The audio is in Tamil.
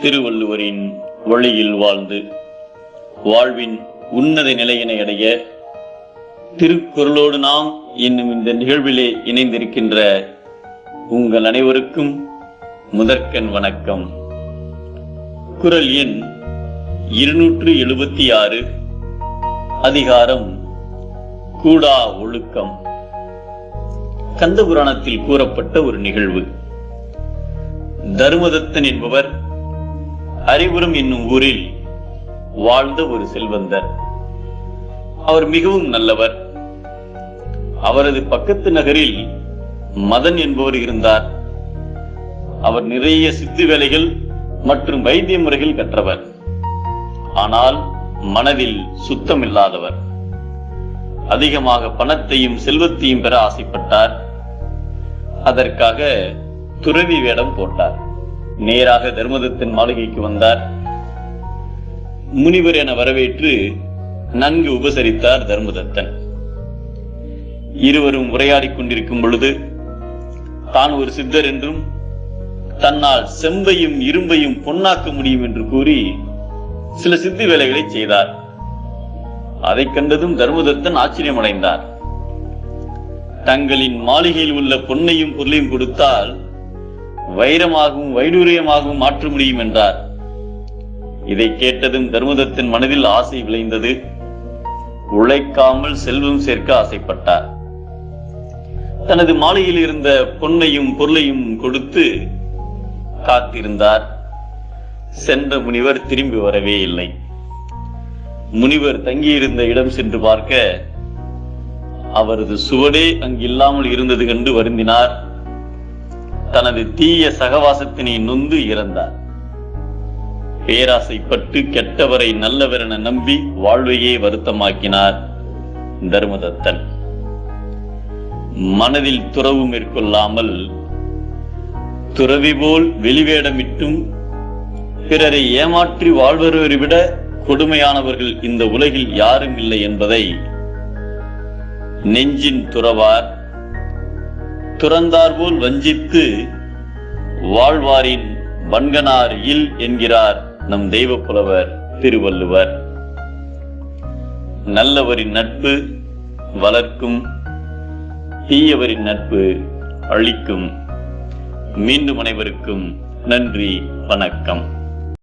திருவள்ளுவரின் வழியில் வாழ்ந்து வாழ்வின் உன்னத நிலையினை அடைய திருக்குறளோடு நாம் என்னும் இந்த நிகழ்விலே இணைந்திருக்கின்ற உங்கள் அனைவருக்கும் முதற்கண் வணக்கம். குறள் எண் 276, அதிகாரம் கூடா ஒழுக்கம். கந்தபுராணத்தில் கூறப்பட்ட ஒரு நிகழ்வு. தருமதத்தன் என்பவர் அரிபுரம் என்னும் ஊரில் வாழ்ந்த ஒரு செல்வந்தர். அவர் மிகவும் நல்லவர். அவரது பக்கத்து நகரில் மதன் என்பவர் இருந்தார். அவர் நிறைய சித்து வேலைகள் மற்றும் வைத்திய முறைகள் கற்றவர். ஆனால் மனதில் சுத்தமில்லாதவர். அதிகமாக பணத்தையும் செல்வத்தையும் பெற ஆசைப்பட்டார். அதற்காக துறவி வேடம் போட்டார். நேராக தர்மதத்தன் மாளிகைக்கு வந்தார். முனிவர் என வரவேற்று நன்கு உபசரித்தார் தர்மதத்தன். இருவரும் உரையாடிக் கொண்டிருக்கும் பொழுது தான் ஒரு சித்தர் என்றும் தன்னால் செம்பையும் இரும்பையும் பொன்னாக்க முடியும் என்று கூறி சில சித்து வேலைகளை செய்தார். அதை கண்டதும் தர்மதத்தன் ஆச்சரியமடைந்தார். தங்களின் மாளிகையில் உள்ள பொன்னையும் பொருளையும் கொடுத்தால் வைரமாகவும் வைடூரியமாகவும் மாற்ற முடியும் என்றார். இதை கேட்டதும் தர்மதத்தன் மனதில் ஆசை விளைந்தது. உழைக்காமல் செல்வம் சேர்க்க ஆசைப்பட்டார். தனது மாளிகையில் இருந்த பொன்னையும் பொருளையும் கொடுத்து காத்திருந்தார். சென்ற முனிவர் திரும்பி வரவே இல்லை. முனிவர் தங்கியிருந்த இடம் சென்று பார்க்க அவரது சுவடே அங்கில்லாமல் இருந்தது கண்டு வருந்தினார். தனது தீய சகவாசத்தினை நொந்து இறந்தார். பேராசைப்பட்டு கெட்டவரை நல்லவர் என நம்பி வாழ்வையே வருத்தமாக்கினார் தர்மதத்தன். மனதில் துறவு மேற்கொள்ளாமல் துறவி போல் வெளிவேடமிட்டும் பிறரை ஏமாற்றி வாழ்வரை விட கொடுமையானவர்கள் இந்த உலகில் யாரும் இல்லை என்பதை நெஞ்சின் துறவார் துறந்தார் போல் வஞ்சித்து வாழ்வாரின் வன்கனார் இல் என்கிறார் நம் தெய்வ புலவர் திருவள்ளுவர். நல்லவரின் நட்பு வளர்க்கும், தீயவரின் நட்பு அழிக்கும். மீண்டும் அனைவருக்கும் நன்றி, வணக்கம்.